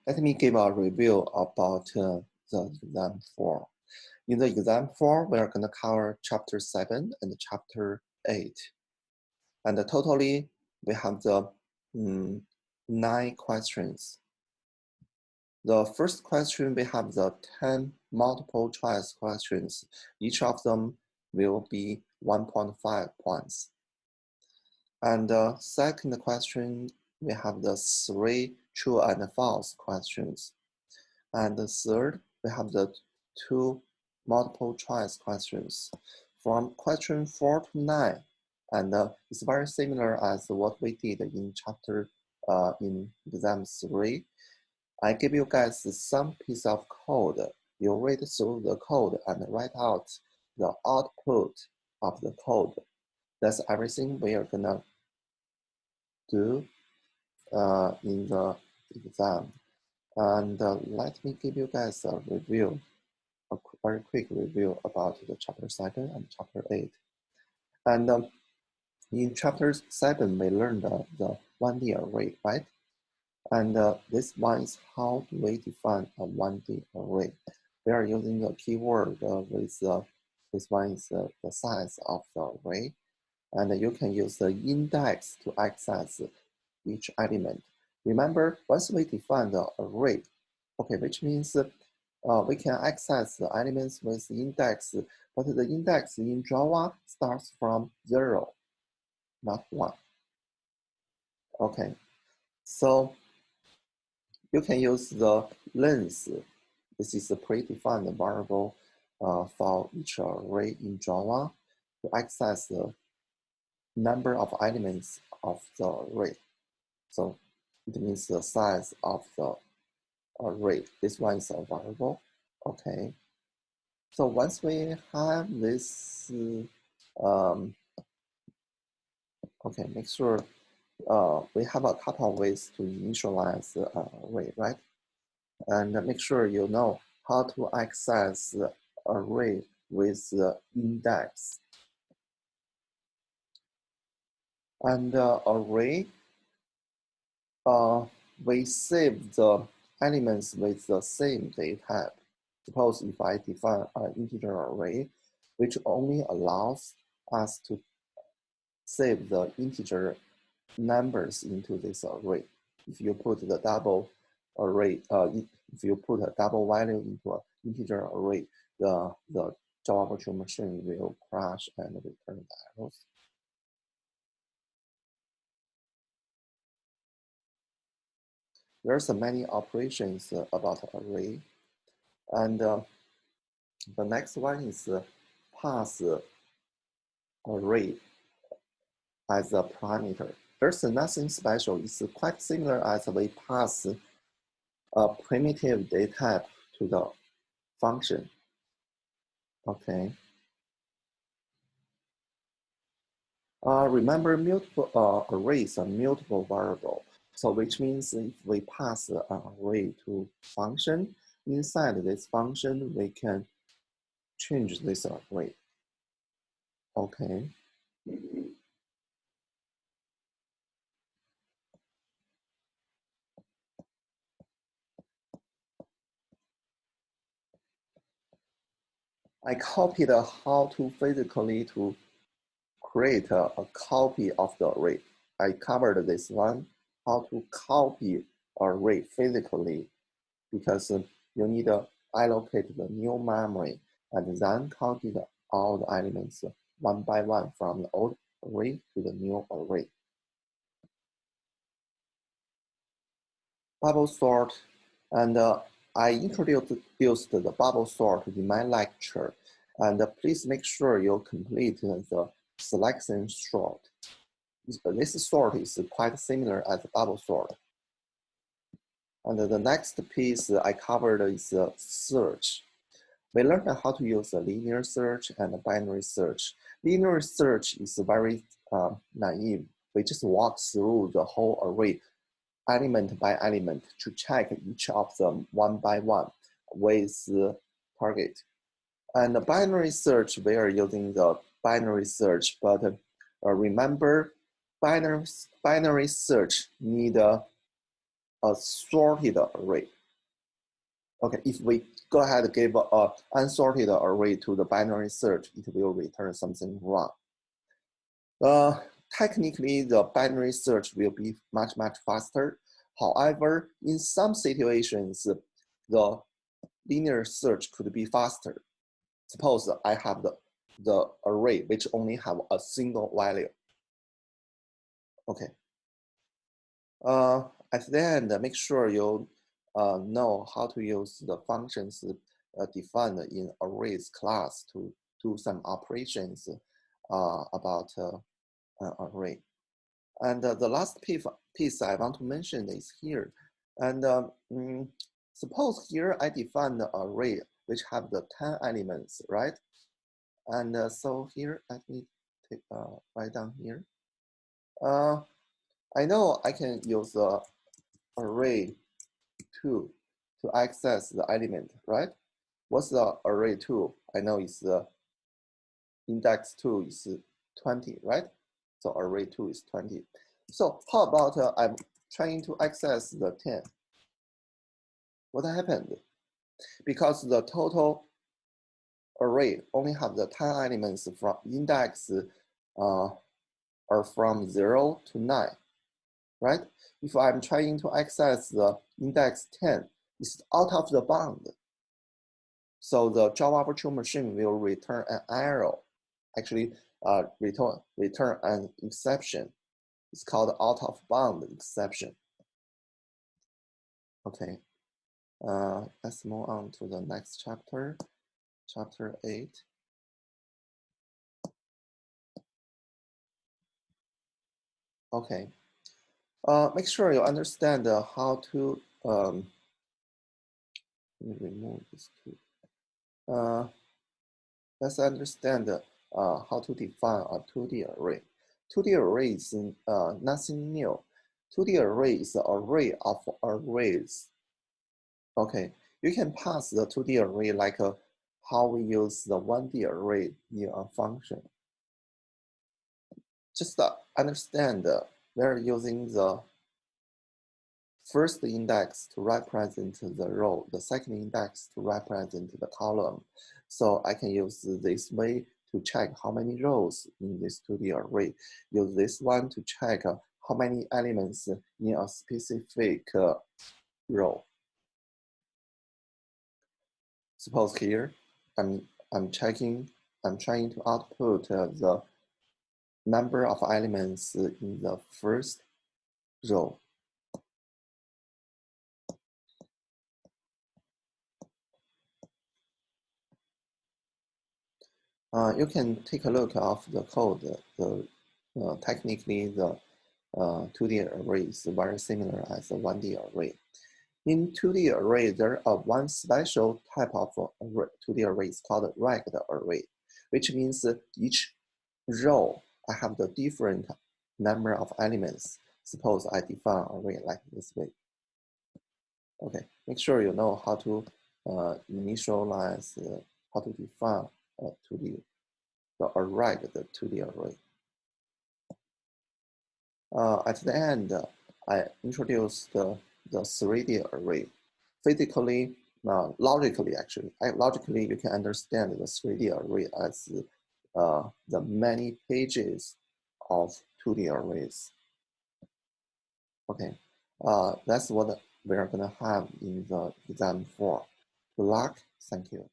Let me give a review about the exam 4. In the exam 4, we are going to cover chapter 7 and chapter 8. And totally, we have the 9 questions. The first question, we have the 10 multiple choice questions. Each of them will be 1.5 points. And the second question, we have the 3 true and false questions. And the third, we have the 2 multiple choice questions from question 4 to 9. And it's very similar as what we did in chapter in exam 3. I give you guys some piece of code. You read through the code and write out the output of the code. That's everything we are gonna do in the exam. And let me give you guys a review, a very quick review about the chapter 7 and chapter 8. And in chapter 7, we learned the 1D array, right? And this one is how do we define a 1D array. We are using the keyword with this one is the size of the array. And you can use the index to access each element. Remember, once we define the array, okay, which means we can access the elements with the index, but the index in Java starts from 0, not 1. Okay, so you can use the length. This is a predefined variable for each array in Java to access the number of elements of the array. So it means the size of the array. This one is a variable. Okay. So once we have this, okay, make sure we have a couple of ways to initialize the array, right? And make sure you know how to access the array with the index. And array, we save the elements with the same data type. Suppose if I define an integer array, which only allows us to save the integer numbers into this array. If you put the double array, if you put a double value into an integer array, the Java virtual machine will crash and return the errors. There's many operations about array. And the next one is pass array as a parameter. There's nothing special. It's quite similar as we pass a primitive data type to the function. Okay. Remember, multiple arrays are multiple variable. So which means if we pass an array to function, inside this function, we can change this array. Okay. I copied how to physically to create a copy of the array. I covered this one, how to copy array physically, because you need to allocate the new memory and then copy all the elements one by one from the old array to the new array. Bubble sort, and I introduced the bubble sort in my lecture, and please make sure you complete the selection sort. This sort is quite similar as bubble sort. And the next piece I covered is search. We learned how to use a linear search and a binary search. Linear search is very naive. We just walk through the whole array, element by element, to check each of them one by one with the target. And the binary search, we are using the binary search, but remember, binary search need a sorted array. Okay, if we go ahead and give a unsorted array to the binary search, it will return something wrong. Technically, the binary search will be much faster. However, in some situations, the linear search could be faster. Suppose I have the array which only have a single value. Okay. At the end, make sure you know how to use the functions defined in arrays class to do some operations about an array. And the last piece I want to mention is here. And suppose here I define the array which have the 10 elements, right? And so here, let me take, write down here. I know I can use the array 2 to access the element, right? What's the array 2? I know it's the index 2 is 20, right? So array 2 is 20. So how about I'm trying to access the 10? What happened? Because the total array only have the 10 elements from index are from 0 to 9, right? If I'm trying to access the index 10, it's out of the bound. So the Java virtual machine will return an error, actually return an exception. It's called out of bound exception. Okay, let's move on to the next chapter, chapter 8. Okay, make sure you understand how to remove this two. Let's understand how to define a 2D array. 2D array is nothing new. 2D array is an array of arrays. Okay, you can pass the 2D array like how we use the 1D array in a function. Just understand we're using the first index to represent the row, the second index to represent the column. So I can use this way to check how many rows in this 2D array. Use this one to check how many elements in a specific row. Suppose here, I'm trying to output the number of elements in the first row. You can take a look of the code. Technically, the 2D array is very similar as a 1D array. In 2D array, there are one special type of 2D array is called ragged array, which means each row I have the different number of elements. Suppose I define an array like this way. Okay, make sure you know how to initialize, how to define 2D, the array, the 2D array. At the end, I introduced the 3D array. Physically, logically, actually, logically, you can understand the 3D array as the many pages of 2D arrays. Okay, that's what we're gonna have in the exam 4. Good luck, thank you.